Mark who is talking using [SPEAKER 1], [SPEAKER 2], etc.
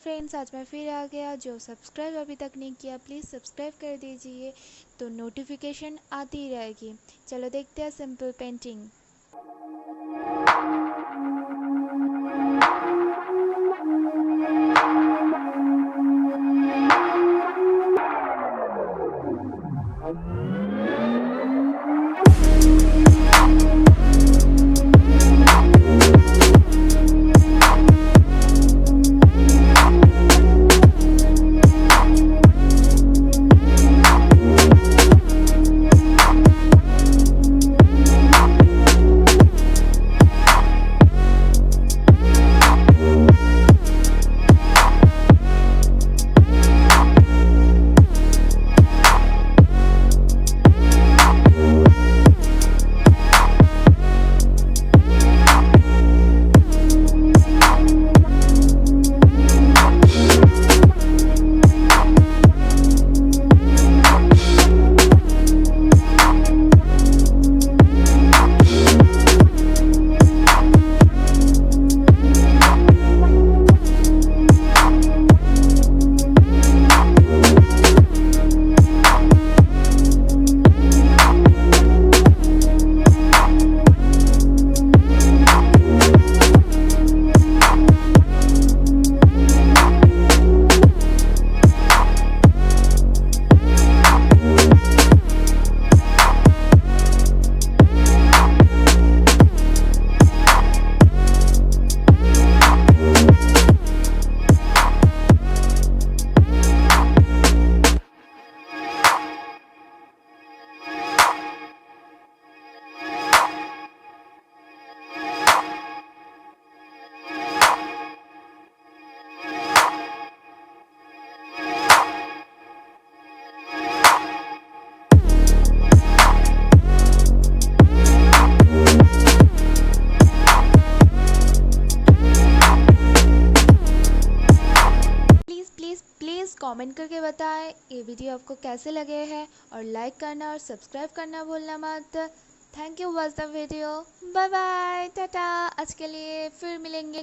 [SPEAKER 1] Friends, आज मैं फिर आ गया। जो सब्सक्राइब अभी तक नहीं किया प्लीज़ सब्सक्राइब कर दीजिए, तो नोटिफिकेशन आती रहेगी। चलो देखते हैं सिंपल पेंटिंग। प्लीज़ कमेंट करके बताएं ये वीडियो आपको कैसे लगे हैं, और लाइक करना और सब्सक्राइब करना भूलना मत। Thank you watch the video. Bye bye, टाटा। आज के लिए फिर मिलेंगे।